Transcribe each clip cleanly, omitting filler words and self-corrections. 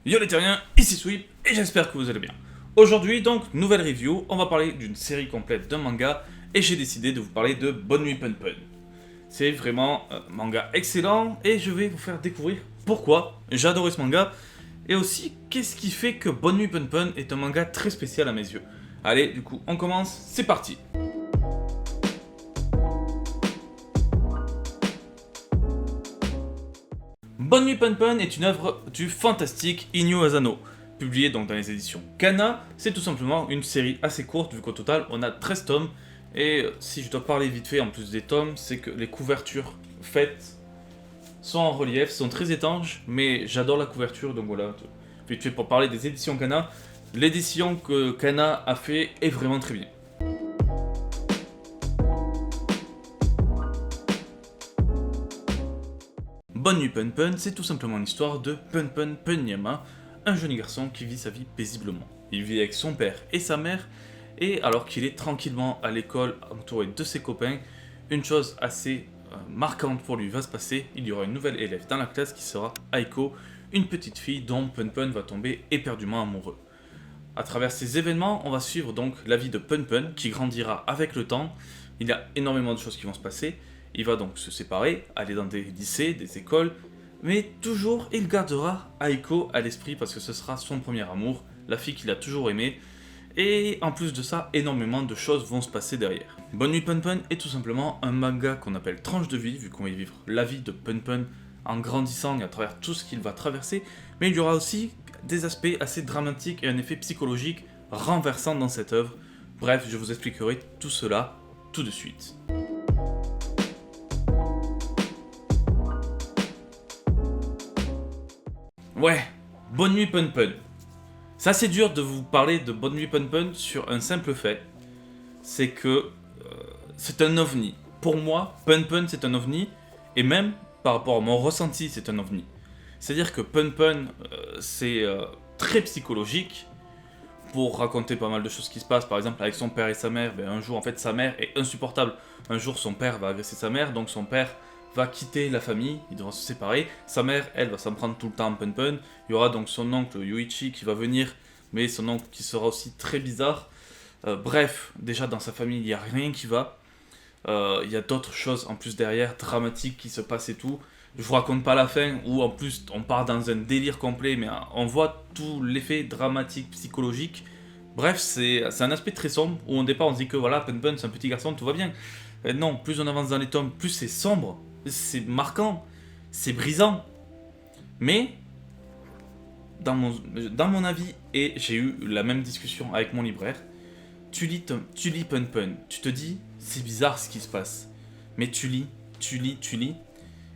Yo les terriens, ici Sweep et j'espère que vous allez bien. Aujourd'hui donc, nouvelle review, on va parler d'une série complète d'un manga et j'ai décidé de vous parler de Bonne Nuit Pun Pun. C'est vraiment un manga excellent et je vais vous faire découvrir pourquoi j'ai adoré ce manga et aussi qu'est-ce qui fait que Bonne Nuit Pun Pun est un manga très spécial à mes yeux. Allez, du coup on commence, c'est parti. Bonne Nuit Pun Pun est une œuvre du fantastique Inyo Asano. Publiée donc dans les éditions Kana, c'est tout simplement une série assez courte vu qu'au total on a 13 tomes. Et si je dois parler vite fait en plus des tomes, c'est que les couvertures faites sont en relief, sont très étanches, mais j'adore la couverture donc voilà. Vite fait pour parler des éditions Kana, l'édition que Kana a fait est vraiment très bien. Bonne Nuit Pun Pun, c'est tout simplement l'histoire de Pun Pun Punyama, un jeune garçon qui vit sa vie paisiblement. Il vit avec son père et sa mère, et alors qu'il est tranquillement à l'école entouré de ses copains, une chose assez marquante pour lui va se passer. Il y aura une nouvelle élève dans la classe qui sera Aiko, une petite fille dont Pun Pun va tomber éperdument amoureux. À travers ces événements, on va suivre donc la vie de Pun Pun qui grandira avec le temps. Il y a énormément de choses qui vont se passer. Il va donc se séparer, aller dans des lycées, des écoles, mais toujours il gardera Aiko à l'esprit parce que ce sera son premier amour, la fille qu'il a toujours aimée. Et en plus de ça, énormément de choses vont se passer derrière. Bonne Nuit Pun Pun est tout simplement un manga qu'on appelle tranche de vie, vu qu'on va y vivre la vie de Pun Pun en grandissant et à travers tout ce qu'il va traverser, mais il y aura aussi des aspects assez dramatiques et un effet psychologique renversant dans cette œuvre. Bref, je vous expliquerai tout cela tout de suite. Ouais, Bonne Nuit Pun Pun. C'est assez dur de vous parler de Bonne Nuit Pun Pun sur un simple fait. C'est que c'est un ovni. Pour moi, Pun Pun c'est un ovni. Et même par rapport à mon ressenti, c'est un ovni. C'est-à-dire que Pun Pun, c'est très psychologique. Pour raconter pas mal de choses qui se passent. Par exemple, avec son père et sa mère. Un jour, en fait, sa mère est insupportable. Un jour, son père va agresser sa mère. Donc son père va quitter la famille, il devra se séparer. Sa mère, elle, va s'en prendre tout le temps en Pun Pun. Il y aura donc son oncle Yuichi qui va venir, mais son oncle qui sera aussi très bizarre. Bref, déjà dans sa famille, il n'y a rien qui va. Il y a d'autres choses en plus derrière, dramatiques qui se passent et tout. Je vous raconte pas la fin, où en plus on part dans un délire complet, mais on voit tout l'effet dramatique, psychologique. Bref, c'est un aspect très sombre, où au départ on se dit que voilà, Pun Pun c'est un petit garçon, tout va bien. Non, plus on avance dans les tomes, plus c'est sombre. C'est marquant, c'est brisant, mais dans mon avis, et j'ai eu la même discussion avec mon libraire, tu lis Pun Pun, tu te dis, c'est bizarre ce qui se passe, mais tu lis,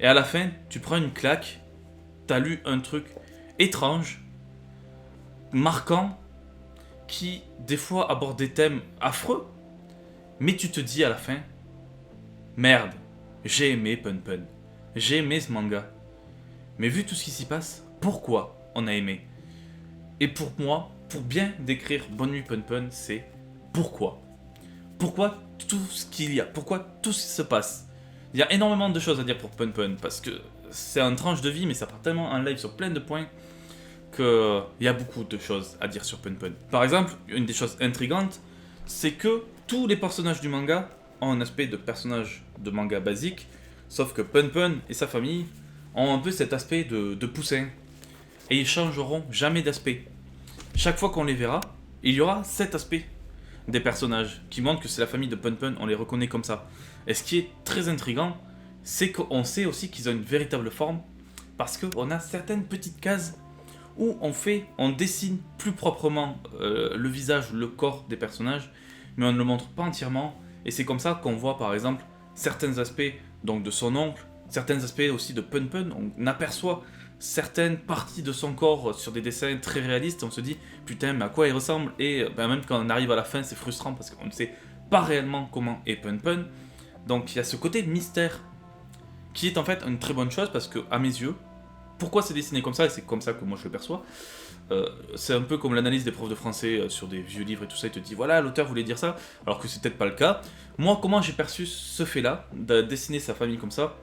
et à la fin, tu prends une claque, t'as lu un truc étrange, marquant, qui des fois aborde des thèmes affreux, mais tu te dis à la fin, merde, j'ai aimé Pun Pun. J'ai aimé ce manga. Mais vu tout ce qui s'y passe, pourquoi on a aimé? Et pour moi, pour bien décrire Bonne Nuit Pun Pun, c'est pourquoi. Pourquoi tout ce qu'il y a? Pourquoi tout ce qui se passe? Il y a énormément de choses à dire pour Pun Pun, parce que c'est un tranche de vie, mais ça part tellement en live sur plein de points qu'il y a beaucoup de choses à dire sur Pun Pun. Par exemple, une des choses intrigantes, c'est que tous les personnages du manga ont un aspect de personnage de manga basique, sauf que Pun Pun et sa famille ont un peu cet aspect de poussin. Et ils changeront jamais d'aspect. Chaque fois qu'on les verra, il y aura cet aspect des personnages qui montrent que c'est la famille de Pun Pun, on les reconnaît comme ça. Et ce qui est très intriguant, c'est qu'on sait aussi qu'ils ont une véritable forme, parce qu'on a certaines petites cases où on dessine plus proprement le visage, le corps des personnages, mais on ne le montre pas entièrement. Et c'est comme ça qu'on voit par exemple certains aspects donc de son oncle, certains aspects aussi de Pun Pun. On aperçoit certaines parties de son corps sur des dessins très réalistes. On se dit putain mais à quoi il ressemble. Et même quand on arrive à la fin c'est frustrant parce qu'on ne sait pas réellement comment est Pun Pun. Donc il y a ce côté mystère qui est en fait une très bonne chose parce que à mes yeux, pourquoi c'est dessiné comme ça, et c'est comme ça que moi je le perçois, c'est un peu comme l'analyse des profs de français sur des vieux livres et tout ça, il te dit voilà l'auteur voulait dire ça, alors que c'est peut-être pas le cas. Moi comment j'ai perçu ce fait là, de dessiner sa famille comme ça,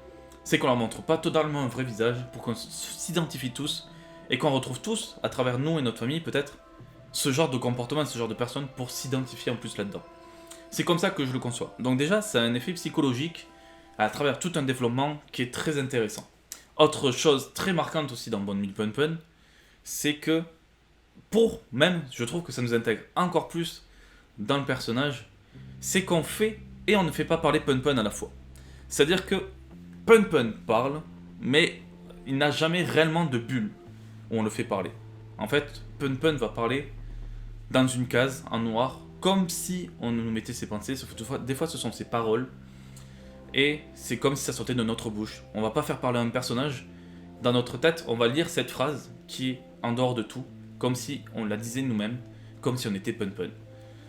c'est qu'on leur montre pas totalement un vrai visage, pour qu'on s'identifie tous, et qu'on retrouve tous, à travers nous et notre famille peut-être, ce genre de comportement, ce genre de personnes pour s'identifier en plus là-dedans. C'est comme ça que je le conçois. Donc déjà, ça a un effet psychologique à travers tout un développement qui est très intéressant. Autre chose très marquante aussi dans Bonne Nuit Pun Pun, c'est que je trouve que ça nous intègre encore plus dans le personnage, c'est qu'on fait et on ne fait pas parler Pun Pun à la fois. C'est-à-dire que Pun Pun parle, mais il n'a jamais réellement de bulle où on le fait parler. En fait, Pun Pun va parler dans une case en noir, comme si on nous mettait ses pensées, sauf que des fois ce sont ses paroles, et c'est comme si ça sortait de notre bouche. On va pas faire parler un personnage, dans notre tête, on va lire cette phrase qui est en dehors de tout, comme si on la disait nous-mêmes, comme si on était Pun Pun.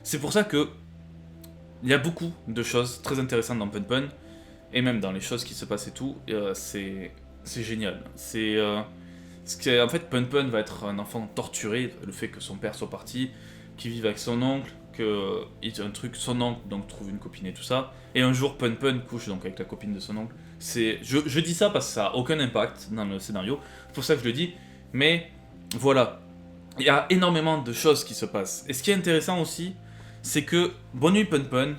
C'est pour ça que il y a beaucoup de choses très intéressantes dans Pun Pun, et même dans les choses qui se passent et tout, c'est génial. En fait, Pun Pun va être un enfant torturé, le fait que son père soit parti, qu'il vive avec son oncle, son oncle donc trouve une copine et tout ça, et un jour Pun Pun couche donc avec la copine de son oncle. Je dis ça parce que ça a aucun impact dans le scénario, c'est pour ça que je le dis, mais voilà, il y a énormément de choses qui se passent. Et ce qui est intéressant aussi, c'est que Bonne Nuit Pun Pun,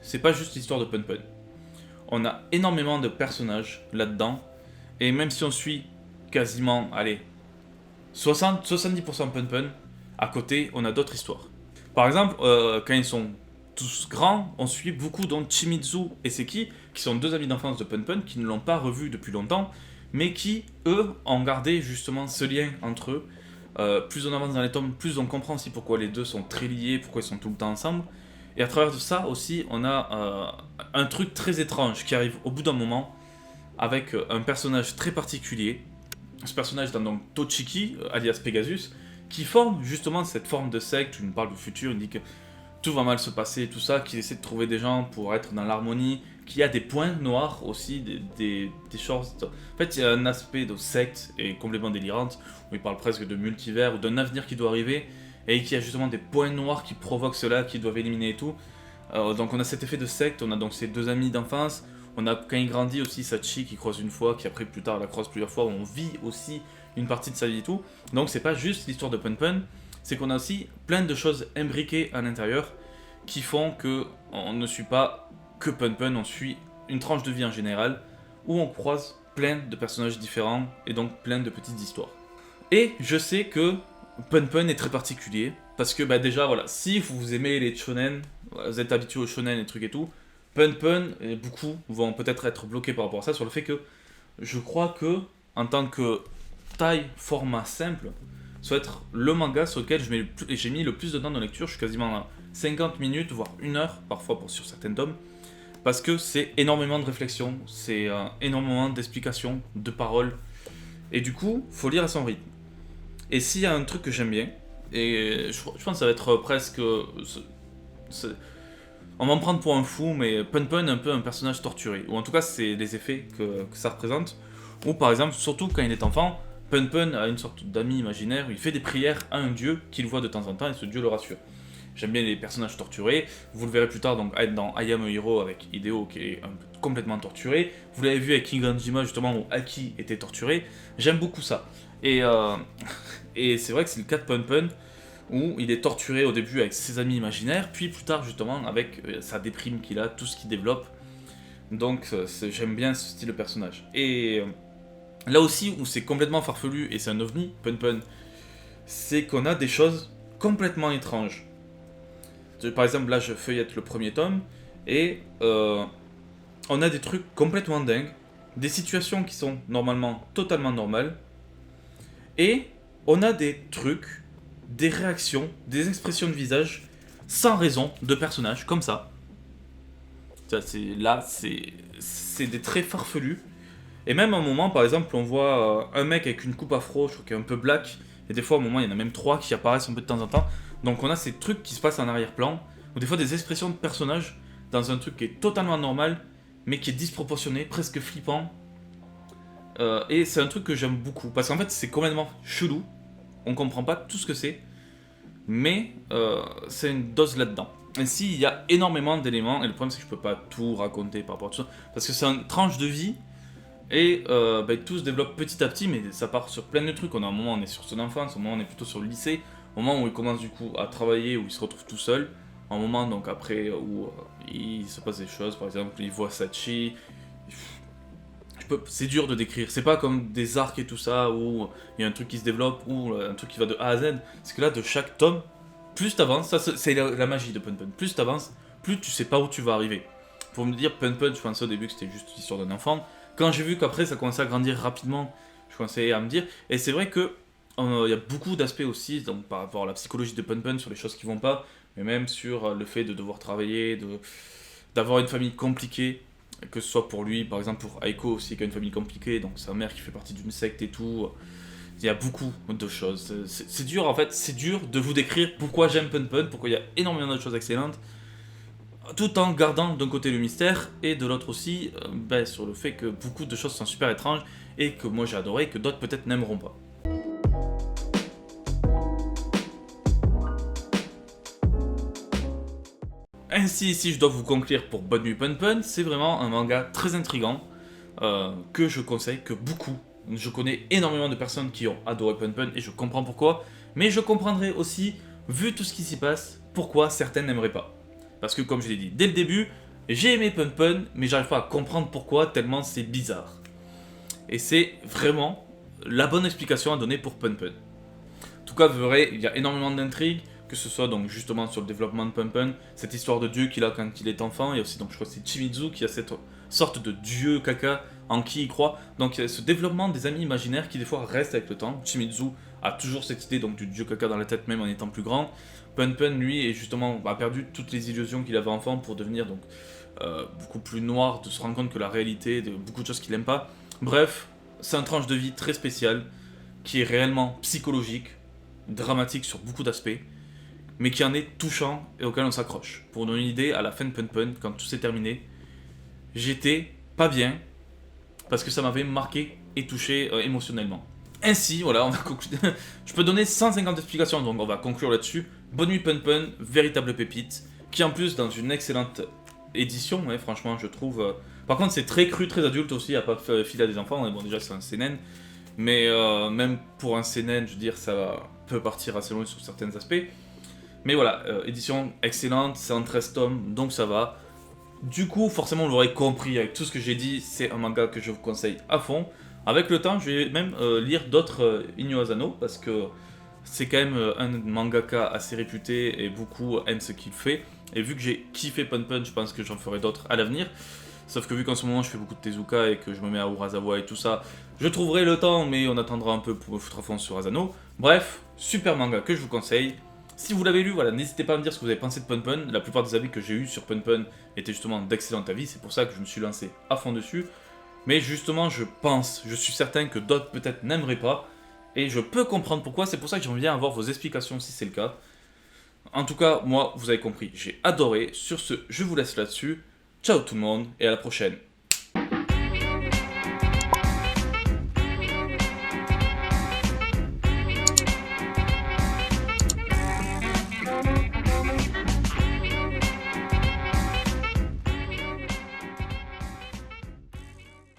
c'est pas juste l'histoire de Pun Pun. On a énormément de personnages là-dedans, et même si on suit quasiment, allez, 70% Pun Pun, à côté, on a d'autres histoires. Par exemple, quand ils sont tous grands, on suit beaucoup donc Shimizu et Seki, qui sont deux amis d'enfance de Pun Pun, qui ne l'ont pas revu depuis longtemps, mais qui, eux, ont gardé justement ce lien entre eux. Plus on avance dans les tomes, plus on comprend aussi pourquoi les deux sont très liés, pourquoi ils sont tout le temps ensemble. Et à travers de ça aussi, on a un truc très étrange qui arrive au bout d'un moment, avec un personnage très particulier. Ce personnage étant donc Tochiki, alias Pegasus, qui forme justement cette forme de secte où il nous parle du futur, il dit que tout va mal se passer, tout ça, qu'il essaie de trouver des gens pour être dans l'harmonie, qu'il y a des points noirs aussi, des choses... En fait, il y a un aspect de secte et complètement délirante, où il parle presque de multivers, ou d'un avenir qui doit arriver, et qu'il y a justement des points noirs qui provoquent cela, qui doivent éliminer et tout. Donc on a cet effet de secte, on a donc ces deux amis d'enfance, on a quand il grandit aussi Sachi qui croise une fois, qui après plus tard la croise plusieurs fois, où on vit aussi une partie de sa vie et tout. Donc c'est pas juste l'histoire de Pun Pun, c'est qu'on a aussi plein de choses imbriquées à l'intérieur qui font que on ne suit pas que Pun Pun, on suit une tranche de vie en général où on croise plein de personnages différents et donc plein de petites histoires. Et je sais que Pun Pun est très particulier parce que déjà voilà, si vous aimez les shonen, vous êtes habitué aux shonen et trucs et tout, Pun Pun, et beaucoup vont peut-être être bloqués par rapport à ça sur le fait que je crois que en tant que taille, format simple, ça va être le manga sur lequel j'ai mis le plus de temps de lecture. Je suis quasiment à 50 minutes, voire 1 heure, parfois sur certains tomes, parce que c'est énormément de réflexion, c'est énormément d'explications, de paroles, et du coup, faut lire à son rythme. Et s'il y a un truc que j'aime bien, et je pense que ça va être presque... on va me prendre pour un fou, mais Pun Pun est un peu un personnage torturé, ou en tout cas c'est les effets que ça représente, ou par exemple, surtout quand il est enfant, Pun Pun a une sorte d'ami imaginaire où il fait des prières à un dieu qu'il voit de temps en temps et ce dieu le rassure. J'aime bien les personnages torturés, vous le verrez plus tard donc dans I Am a Hero avec Hideo qui est complètement torturé, vous l'avez vu avec King Anjima justement où Aki était torturé, j'aime beaucoup ça. Et c'est vrai que c'est le cas de Pun Pun où il est torturé au début avec ses amis imaginaires, puis plus tard justement avec sa déprime qu'il a, tout ce qu'il développe. Donc j'aime bien ce style de personnage. Et là aussi où c'est complètement farfelu et c'est un ovni, Pun Pun, c'est qu'on a des choses complètement étranges. Par exemple, là je feuillette le premier tome et on a des trucs complètement dingues, des situations qui sont normalement totalement normales, et on a des trucs, des réactions, des expressions de visage sans raison de personnages comme ça. Là, c'est des traits farfelus. Et même à un moment, par exemple, on voit un mec avec une coupe afro, je crois qu'il est un peu black, et des fois, à un moment, il y en a même 3 qui apparaissent un peu de temps en temps. Donc on a ces trucs qui se passent en arrière-plan, ou des fois des expressions de personnages dans un truc qui est totalement normal, mais qui est disproportionné, presque flippant. Et c'est un truc que j'aime beaucoup, parce qu'en fait, c'est complètement chelou, on comprend pas tout ce que c'est, mais c'est une dose là-dedans. Ainsi, il y a énormément d'éléments, et le problème c'est que je peux pas tout raconter par rapport à tout ça, parce que c'est une tranche de vie Et tout se développe petit à petit, mais ça part sur plein de trucs. On a un moment, on est sur son enfance, un moment, on est plutôt sur le lycée, au moment où il commence du coup à travailler, où il se retrouve tout seul, un moment donc après où il se passe des choses, par exemple, il voit Sachi. C'est dur de décrire, c'est pas comme des arcs et tout ça, où il y a un truc qui se développe, ou un truc qui va de A à Z. C'est que là, de chaque tome, plus t'avances, ça c'est la magie de Punch, plus t'avances, plus tu sais pas où tu vas arriver. Pour me dire Punch, je pensais au début que c'était juste l'histoire d'un enfant. Quand j'ai vu qu'après ça commençait à grandir rapidement, je commençais à me dire, et c'est vrai que il y a beaucoup d'aspects aussi, donc par rapport à la psychologie de Punch, sur les choses qui vont pas, mais même sur le fait de devoir travailler, d'avoir une famille compliquée, que ce soit pour lui, par exemple pour Aiko aussi, qui a une famille compliquée, donc sa mère qui fait partie d'une secte et tout. Il y a beaucoup de choses. C'est dur en fait, c'est dur de vous décrire pourquoi j'aime Punch, pourquoi il y a énormément de choses excellentes, tout en gardant d'un côté le mystère et de l'autre aussi sur le fait que beaucoup de choses sont super étranges et que moi j'ai adoré et que d'autres peut-être n'aimeront pas. Ainsi, si je dois vous conclure pour Bonne Nuit Punch, c'est vraiment un manga très intriguant que je conseille, que beaucoup. Je connais énormément de personnes qui ont adoré Punch et je comprends pourquoi, mais je comprendrai aussi, vu tout ce qui s'y passe, pourquoi certaines n'aimeraient pas. Parce que comme je l'ai dit dès le début, j'ai aimé Punch, mais j'arrive pas à comprendre pourquoi, tellement c'est bizarre. Et c'est vraiment la bonne explication à donner pour Punch. En tout cas, vous verrez, il y a énormément d'intrigues, que ce soit donc justement sur le développement de Punch, cette histoire de dieu qu'il a quand il est enfant, il y a aussi donc je crois que c'est Shimizu qui a cette sorte de dieu caca en qui il croit. Donc il y a ce développement des amis imaginaires qui des fois restent avec le temps. Shimizu a toujours cette idée donc du dieu caca dans la tête même en étant plus grand. Punch lui est justement a perdu toutes les illusions qu'il avait enfant pour devenir donc beaucoup plus noir, de se rendre compte que la réalité de beaucoup de choses qu'il aime pas. Bref, c'est un tranche de vie très spécial qui est réellement psychologique, dramatique sur beaucoup d'aspects, mais qui en est touchant et auquel on s'accroche. Pour donner une idée, à la fin de Punch, quand tout s'est terminé, j'étais pas bien, parce que ça m'avait marqué et touché émotionnellement. Ainsi, voilà, on va conclure. Je peux donner 150 explications, donc on va conclure là-dessus. Bonne Nuit Punch, véritable pépite, qui en plus dans une excellente édition, ouais, franchement je trouve... Par contre c'est très cru, très adulte aussi, à pas filer à des enfants, bon déjà c'est un seinen, mais même pour un seinen, je veux dire, ça peut partir assez loin sur certains aspects. Mais voilà, édition excellente, c'est en 13 tomes, donc ça va. Du coup, forcément, vous l'aurez compris avec tout ce que j'ai dit, c'est un manga que je vous conseille à fond. Avec le temps, je vais même lire d'autres Inyo Asano, parce que c'est quand même un mangaka assez réputé et beaucoup aiment ce qu'il fait. Et vu que j'ai kiffé Punch, je pense que j'en ferai d'autres à l'avenir. Sauf que vu qu'en ce moment je fais beaucoup de Tezuka et que je me mets à Urasawa et tout ça, je trouverai le temps, mais on attendra un peu pour me foutre à fond sur Asano. Bref, super manga que je vous conseille. Si vous l'avez lu, voilà, n'hésitez pas à me dire ce que vous avez pensé de Punch. La plupart des avis que j'ai eu sur Punch étaient justement d'excellents avis, c'est pour ça que je me suis lancé à fond dessus. Mais justement, je suis certain que d'autres peut-être n'aimeraient pas, et je peux comprendre pourquoi, c'est pour ça que j'aimerais bien avoir vos explications si c'est le cas. En tout cas, moi, vous avez compris, j'ai adoré. Sur ce, je vous laisse là-dessus. Ciao tout le monde, et à la prochaine.